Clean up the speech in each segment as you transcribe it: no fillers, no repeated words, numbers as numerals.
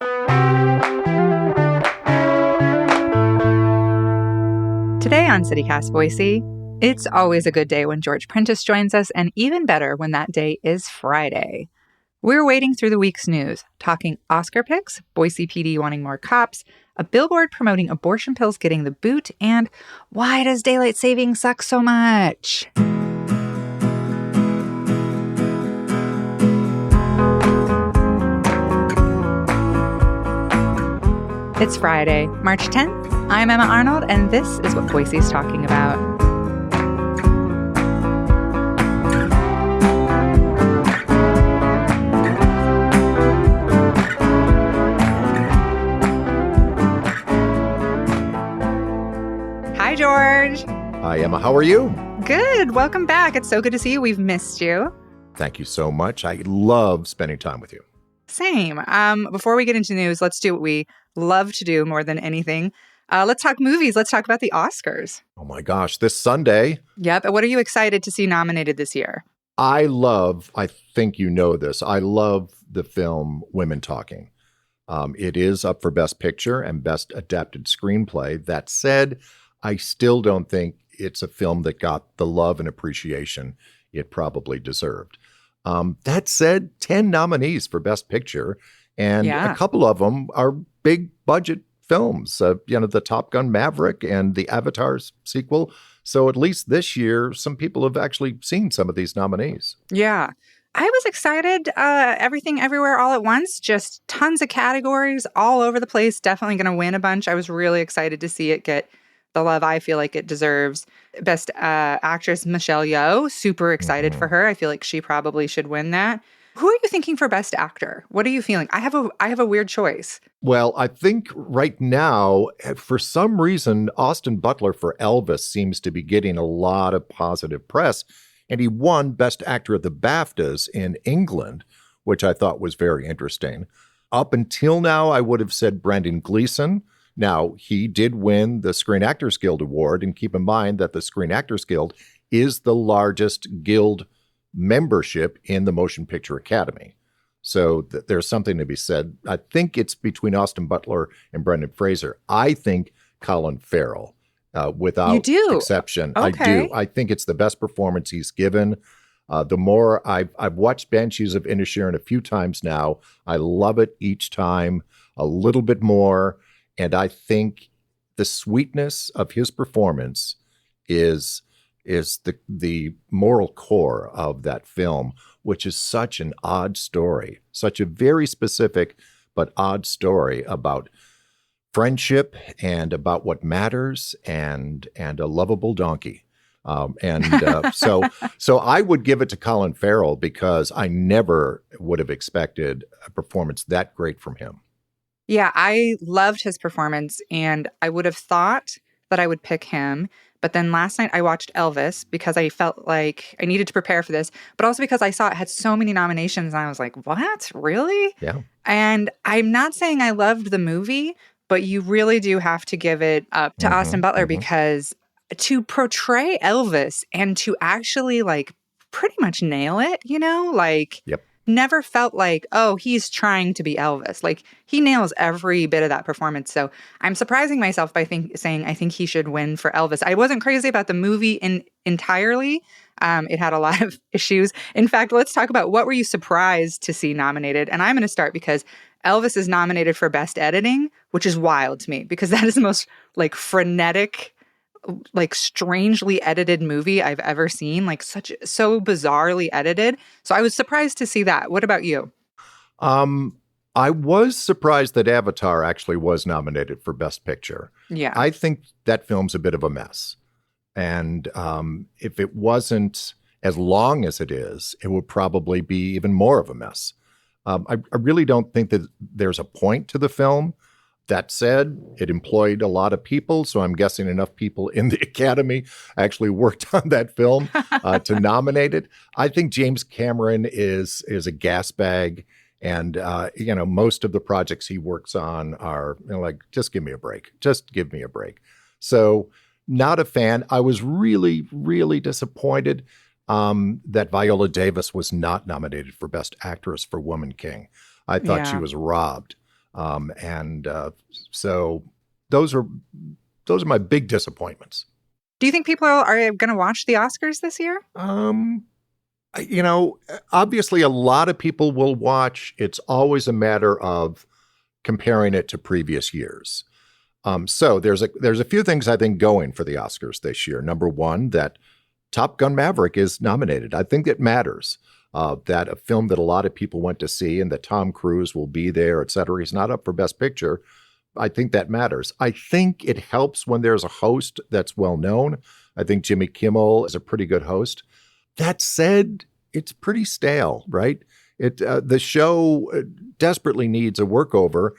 Today on CityCast Boise, it's always a good day when George Prentice joins us, and even better when that day is Friday. We're wading through the week's news, talking Oscar picks, Boise PD wanting more cops, a billboard promoting abortion pills getting the boot, and why does daylight saving suck so much? It's Friday, March 10th. I'm Emma Arnold, and this is what Boise's talking about. Hi, George. Hi, Emma. How are you? Good. Welcome back. It's so good to see you. We've missed you. Thank you so much. I love spending time with you. Same. Before we get into news, let's do what we love to do more than anything. Let's talk movies. Let's talk about the Oscars. Oh my gosh, this Sunday. Yep. What are you excited to see nominated this year? I think you know this, I love the film Women Talking. It is up for Best Picture and Best Adapted Screenplay. That said, I still don't think it's a film that got the love and appreciation it probably deserved. That said, 10 nominees for Best Picture, and a couple of them are big budget films, the Top Gun Maverick and the Avatar sequel. So at least this year, some people have actually seen some of these nominees. Yeah. I was excited. Everything, Everywhere, All at Once. Just tons of categories all over the place. Definitely going to win a bunch. I was really excited to see it get the love I feel like it deserves. Best Actress, Michelle Yeoh. Super excited for her. I feel like she probably should win that. Who are you thinking for Best Actor? What are you feeling? I have a weird choice. Well, I think right now, for some reason, Austin Butler for Elvis seems to be getting a lot of positive press. And he won Best Actor at the BAFTAs in England, which I thought was very interesting. Up until now, I would have said Brendan Gleeson. Now, he did win the Screen Actors Guild Award. And keep in mind that the Screen Actors Guild is the largest guild membership in the Motion Picture Academy. So there's something to be said. I think it's between Austin Butler and Brendan Fraser. I think Colin Farrell, without exception. Okay. I do. I think it's the best performance he's given. The more I've watched Banshees of Inisherin a few times now, I love it each time a little bit more. And I think the sweetness of his performance is the moral core of that film, which is such an odd story, such a very specific but odd story about friendship and about what matters and a lovable donkey. So I would give it to Colin Farrell because I never would have expected a performance that great from him. Yeah, I loved his performance, and I would have thought that I would pick him. But then last night I watched Elvis because I felt like I needed to prepare for this, but also because I saw it had so many nominations and I was like, what? Really? Yeah. And I'm not saying I loved the movie, but you really do have to give it up to Austin Butler because to portray Elvis and to actually pretty much nail it, Yep. Never felt like, oh, he's trying to be Elvis. Like, he nails every bit of that performance. So I'm surprising myself by saying I think he should win for Elvis. I wasn't crazy about the movie entirely. It had a lot of issues. In fact, let's talk about what were you surprised to see nominated? And I'm going to start because Elvis is nominated for Best Editing, which is wild to me because that is the most frenetic, strangely edited movie I've ever seen, so bizarrely edited. So I was surprised to see that. What about you? I was surprised that Avatar actually was nominated for Best Picture. Yeah. I think that film's a bit of a mess. And if it wasn't as long as it is, it would probably be even more of a mess. I really don't think that there's a point to the film. That said, it employed a lot of people, so I'm guessing enough people in the Academy actually worked on that film to nominate it. I think James Cameron is a gas bag, and most of the projects he works on are just give me a break, just give me a break. So, not a fan. I was really, really disappointed that Viola Davis was not nominated for Best Actress for Woman King. I thought she was robbed. And so those are those are my big disappointments. Do you think people are going to watch the Oscars this year? Um, you know, obviously a lot of people will watch. It's always a matter of comparing it to previous years. So there's a few things I think going for the Oscars this year. Number one, that Top Gun Maverick is nominated. I think it matters. That a film that a lot of people went to see and that Tom Cruise will be there, et cetera. He's not up for Best Picture. I think that matters. I think it helps when there's a host that's well known. I think Jimmy Kimmel is a pretty good host. That said, it's pretty stale, right? The show desperately needs a workover.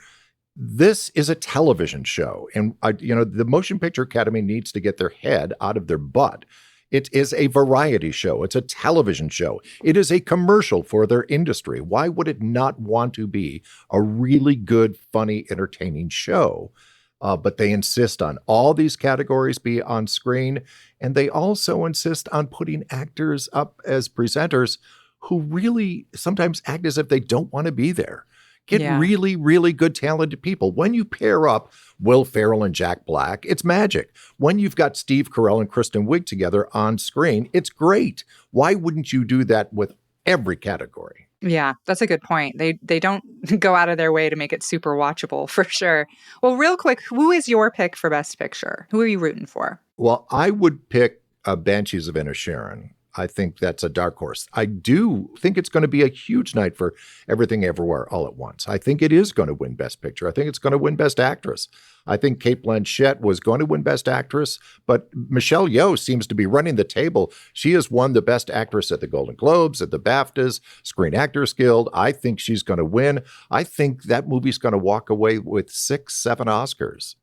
This is a television show, and the Motion Picture Academy needs to get their head out of their butt. It is a variety show. It's a television show. It is a commercial for their industry. Why would it not want to be a really good, funny, entertaining show? But they insist on all these categories be on screen, and they also insist on putting actors up as presenters who really sometimes act as if they don't want to be there. Get Yeah. really, really good, talented people. When you pair up Will Ferrell and Jack Black, it's magic. When you've got Steve Carell and Kristen Wiig together on screen, it's great. Why wouldn't you do that with every category? Yeah, that's a good point. They don't go out of their way to make it super watchable for sure. Well, real quick, who is your pick for Best Picture? Who are you rooting for? Well, I would pick Banshees of Inisherin. I think that's a dark horse. I do think it's going to be a huge night for Everything Everywhere All at Once. I think it is going to win Best Picture. I think it's going to win Best Actress. I think Cate Blanchett was going to win Best Actress, but Michelle Yeoh seems to be running the table. She has won the Best Actress at the Golden Globes, at the BAFTAs, Screen Actors Guild. I think she's going to win. I think that movie's going to walk away with 6, 7 Oscars.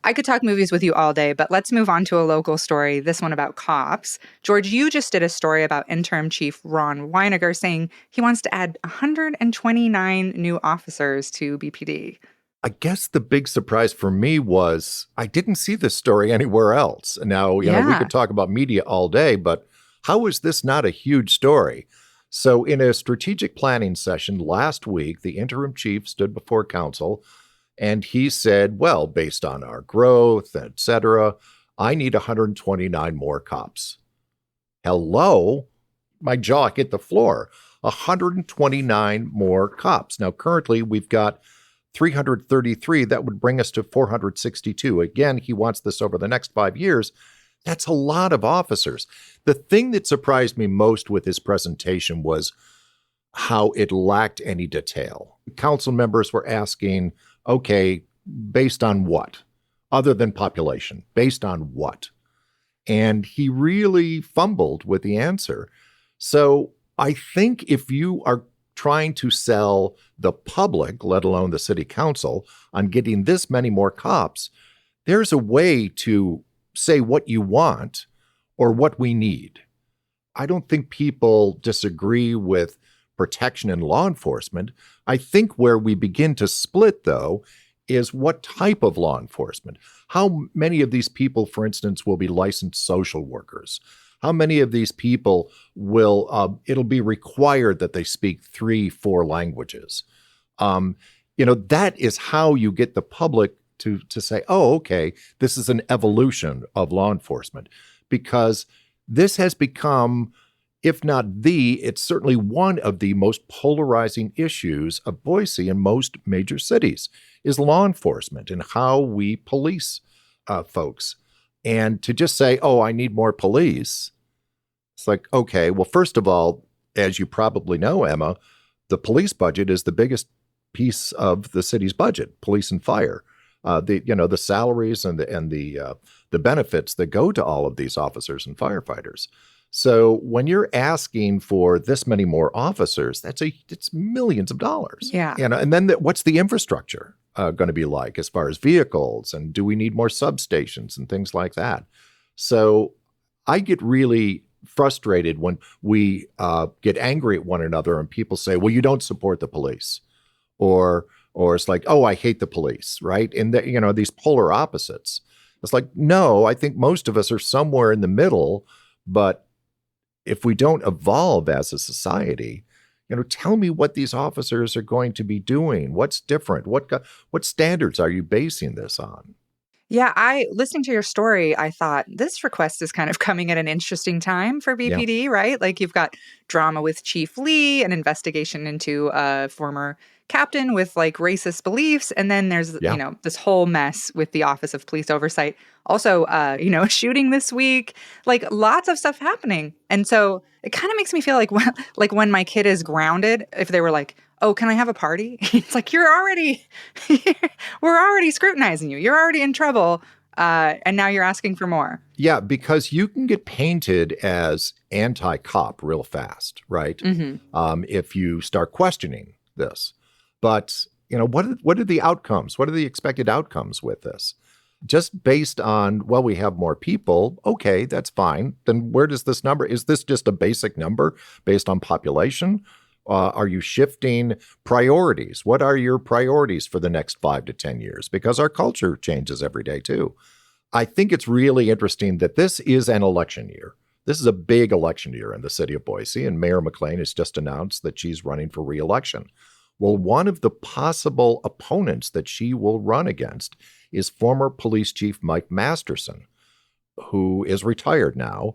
I could talk movies with you all day, but let's move on to a local story, this one about cops. George, you just did a story about interim chief Ron Weiniger saying he wants to add 129 new officers to BPD. I guess the big surprise for me was I didn't see this story anywhere else. Now, we could talk about media all day, but how is this not a huge story? So in a strategic planning session last week, the interim chief stood before council and he said, well, based on our growth, et cetera, I need 129 more cops. Hello? My jaw hit the floor. 129 more cops. Now, currently, we've got 333. That would bring us to 462. Again, he wants this over the next 5 years. That's a lot of officers. The thing that surprised me most with his presentation was how it lacked any detail. Council members were asking, okay, based on what? Other than population, based on what? And he really fumbled with the answer. So I think if you are trying to sell the public, let alone the city council, on getting this many more cops, there's a way to say what you want or what we need. I don't think people disagree with protection and law enforcement. I think where we begin to split, though, is what type of law enforcement. How many of these people, for instance, will be licensed social workers? How many of these people will, it'll be required that they speak 3, 4 languages? That is how you get the public to say, oh, okay, this is an evolution of law enforcement. Because this has become, if not it's certainly one of the most polarizing issues of Boise and most major cities, is law enforcement and how we police folks. And to just say, oh, I need more police, it's like, okay, well, first of all, as you probably know, Emma, the police budget is the biggest piece of the city's budget, police and fire. The salaries and the benefits that go to all of these officers and firefighters. So when you're asking for this many more officers, it's millions of dollars. Yeah. And then what's the infrastructure going to be like as far as vehicles? And do we need more substations and things like that? So I get really frustrated when we get angry at one another and people say, well, you don't support the police. Or it's like, oh, I hate the police, right? And these polar opposites. It's like, no, I think most of us are somewhere in the middle, but if we don't evolve as a society, tell me what these officers are going to be doing. What's different? What standards are you basing this on? Yeah, listening to your story, I thought this request is kind of coming at an interesting time for Yeah, BPD, right? Like you've got drama with Chief Lee, an investigation into a former captain with like racist beliefs, and then there's, yeah, this whole mess with the Office of Police Oversight. Also, a shooting this week, like lots of stuff happening. And so it kind of makes me feel like when my kid is grounded, if they were like, "Oh, can I have a party?" It's like you're already we're already scrutinizing you. You're already in trouble. And now you're asking for more. yeah. Because you can get painted as anti-cop real fast, right? Hmm. If you start questioning this, but what are the outcomes? What are the expected outcomes with this? Just based on, well, we have more people. Okay, that's fine. Then where does this number? Is this just a basic number based on population? Are you shifting priorities? What are your priorities for the next 5 to 10 years? Because our culture changes every day too. I think it's really interesting that this is an election year. This is a big election year in the city of Boise, and Mayor McLean has just announced that she's running for re-election. Well, one of the possible opponents that she will run against is former police chief Mike Masterson, who is retired now,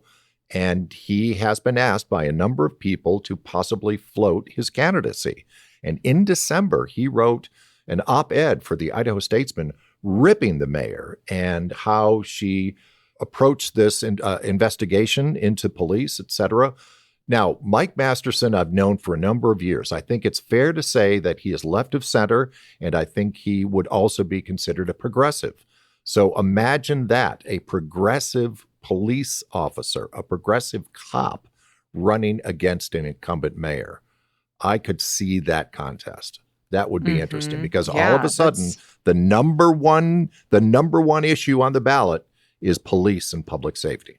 and he has been asked by a number of people to possibly float his candidacy. And in December, he wrote an op-ed for the Idaho Statesman ripping the mayor and how she approached this investigation into police, etc. Now, Mike Masterson, I've known for a number of years. I think it's fair to say that he is left of center, and I think he would also be considered a progressive. So imagine that, a progressive police officer, a progressive cop running against an incumbent mayor. I could see that contest. That would be interesting because all of Yeah, a sudden that's the number one issue on the ballot is police and public safety.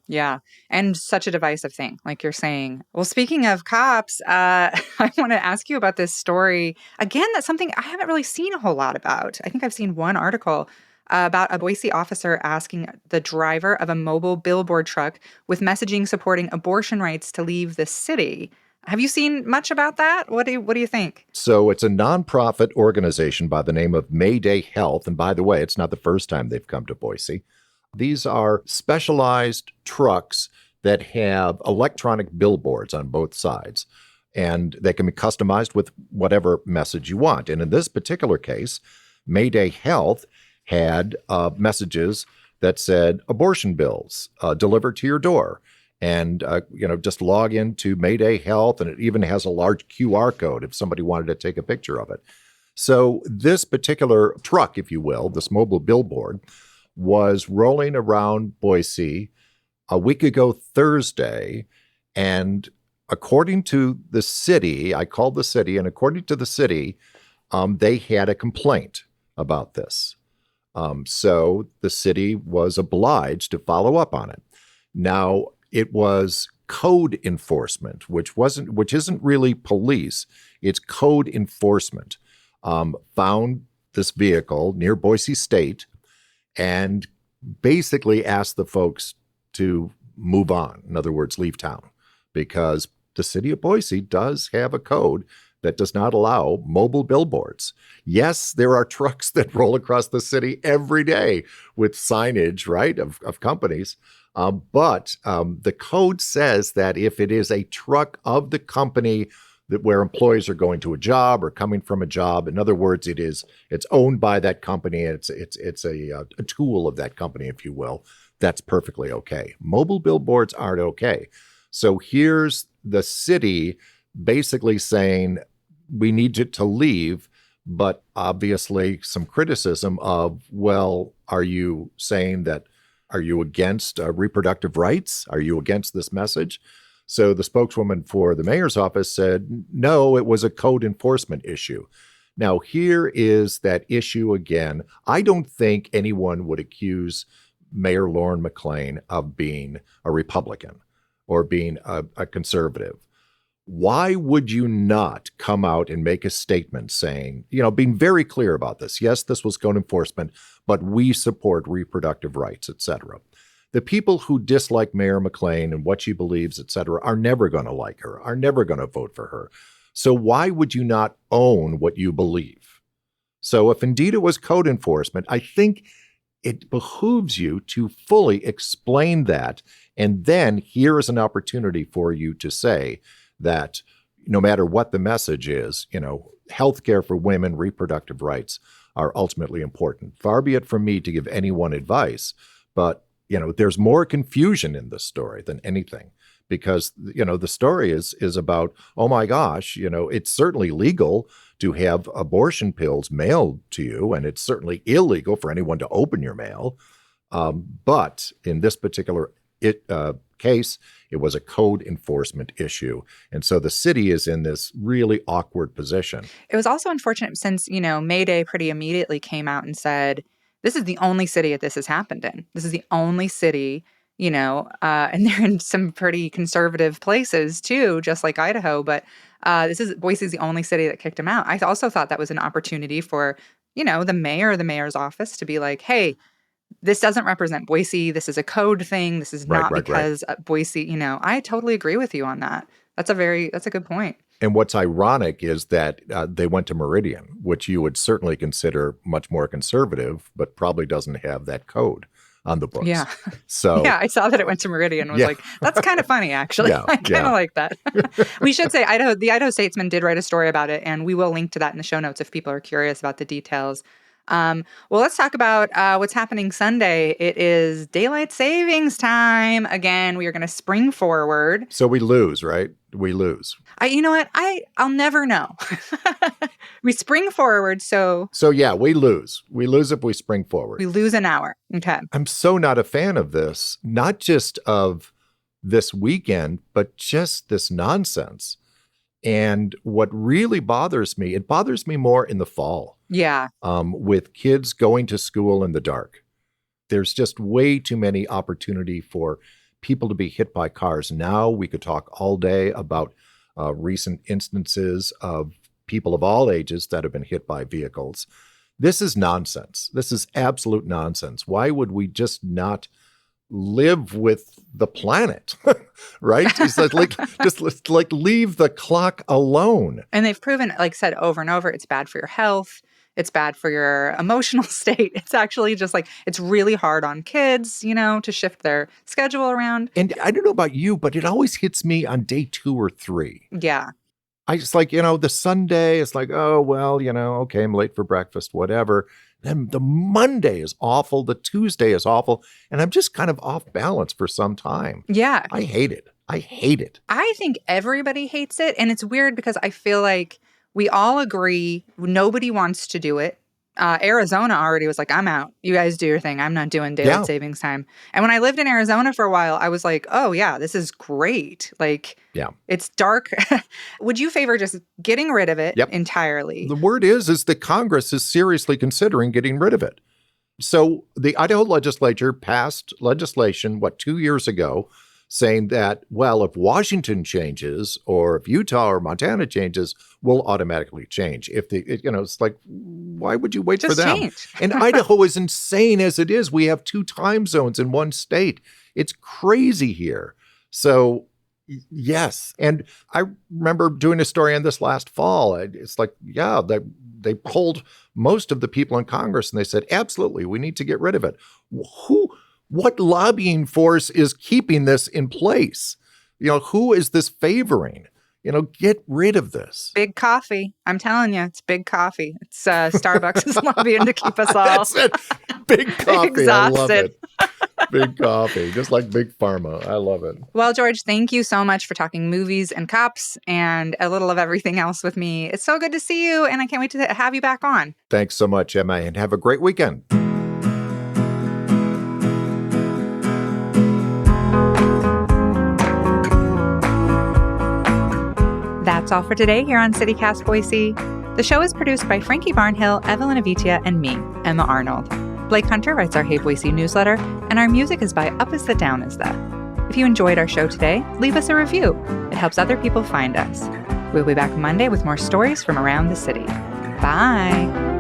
yeah, and such a divisive thing, like you're saying. Well, speaking of cops, I want to ask you about this story again. That's something I haven't really seen a whole lot about. I think I've seen one article about a Boise officer asking the driver of a mobile billboard truck with messaging supporting abortion rights to leave the city. Have you seen much about that? What do you think? So it's a nonprofit organization by the name of Mayday Health. And by the way, it's not the first time they've come to Boise. These are specialized trucks that have electronic billboards on both sides, and they can be customized with whatever message you want. And in this particular case, Mayday Health had messages that said abortion bills delivered to your door. And, just log into Mayday Health, and it even has a large QR code if somebody wanted to take a picture of it. So this particular truck, if you will, this mobile billboard, was rolling around Boise a week ago Thursday. And according to the city, I called the city, and according to the city, they had a complaint about this. So the city was obliged to follow up on it. Now, it was code enforcement, which isn't really police. It's code enforcement. Found this vehicle near Boise State and basically asked the folks to move on. In other words, leave town, because the city of Boise does have a code that does not allow mobile billboards. Yes, there are trucks that roll across the city every day with signage, right, of companies. But the code says that if it is a truck of the company where employees are going to a job or coming from a job, in other words, it's owned by that company. It's a tool of that company, if you will. That's perfectly okay. Mobile billboards aren't okay. So here's the city basically saying we need you to leave, but obviously some criticism of, well, are you saying that? Are you against reproductive rights? Are you against this message? So the spokeswoman for the mayor's office said, no, it was a code enforcement issue. Now, here is that issue again. I don't think anyone would accuse Mayor Lauren McLean of being a Republican or being a conservative. Why would you not come out and make a statement saying, being very clear about this? Yes, this was code enforcement, but we support reproductive rights, etc. the people who dislike Mayor McLean and what she believes, et cetera, are never going to like her, are never going to vote for her. So why would you not own what you believe? So if indeed it was code enforcement, I think it behooves you to fully explain that. And then here is an opportunity for you to say that no matter what the message is, healthcare for women, reproductive rights are ultimately important. Far be it from me to give anyone advice, but there's more confusion in this story than anything, because the story is about, oh my gosh, it's certainly legal to have abortion pills mailed to you, and it's certainly illegal for anyone to open your mail. But in this particular case, it was a code enforcement issue. And so the city is in this really awkward position. It was also unfortunate since, May Day pretty immediately came out and said, this is the only city that this has happened in. This is the only city, and they're in some pretty conservative places too, just like Idaho. But Boise is the only city that kicked him out. I also thought that was an opportunity for, the mayor or the mayor's office to be like, hey, this doesn't represent Boise. This is a code thing. This is not because Boise, I totally agree with you on that. That's a good point. And what's ironic is that they went to Meridian, which you would certainly consider much more conservative, but probably doesn't have that code on the books. Yeah. So yeah, I saw that it went to Meridian and was like, that's kind of funny, actually. I kind of like that. We should say the Idaho Statesman did write a story about it, and we will link to that in the show notes if people are curious about the details. Well, let's talk about what's happening Sunday. It is daylight savings time. Again, we are going to spring forward. So we lose, right? We lose. You know what? I'll never know. We spring forward, so yeah, we lose. We lose if we spring forward. We lose an hour. Okay. I'm so not a fan of this, not just of this weekend, but just this nonsense. And what really bothers me, it bothers me more in the fall. Yeah. With kids going to school in the dark. There's just way too many opportunity for people to be hit by cars. Now we could talk all day about recent instances of people of all ages that have been hit by vehicles. This is nonsense. This is absolute nonsense. Why would we just not live with the planet, right? It's like leave the clock alone. And they've proven, like said over and over, it's bad for your health. It's bad for your emotional state. It's actually just like, it's really hard on kids, to shift their schedule around. And I don't know about you, but it always hits me on day 2 or 3. Yeah. I just like, the Sunday is like, oh, well, okay, I'm late for breakfast, whatever. Then the Monday is awful. The Tuesday is awful. And I'm just kind of off balance for some time. Yeah. I hate it. I hate it. I think everybody hates it. And it's weird because I feel like we all agree nobody wants to do it. Arizona already was like, I'm out. You guys do your thing. I'm not doing daylight savings time. And when I lived in Arizona for a while, I was like, oh, yeah, this is great. Like, it's dark. Would you favor just getting rid of it entirely? The word is that Congress is seriously considering getting rid of it. So the Idaho legislature passed legislation, 2 years ago, saying that, well, if Washington changes or if Utah or Montana changes, we'll automatically change. It's like, why would you wait for them? Change. And Idaho is insane as it is. We have 2 time zones in one state. It's crazy here. So, yes. And I remember doing a story on this last fall. It's like, they polled most of the people in Congress and they said, absolutely, we need to get rid of it. What lobbying force is keeping this in place? Who is this favoring? Get rid of this. Big coffee. I'm telling you, it's big coffee. It's Starbucks is lobbying to keep us all. That's it. Big coffee. I love it. Big coffee, just like Big Pharma. I love it. Well, George, thank you so much for talking movies and cops and a little of everything else with me. It's so good to see you, and I can't wait to have you back on. Thanks so much, Emma, and have a great weekend. That's all for today here on CityCast Boise. The show is produced by Frankie Barnhill, Evelyn Avitia, and me, Emma Arnold. Blake Hunter writes our Hey Boise newsletter, and our music is by Up Is the Down Is The. If you enjoyed our show today, leave us a review. It helps other people find us. We'll be back Monday with more stories from around the city. Bye.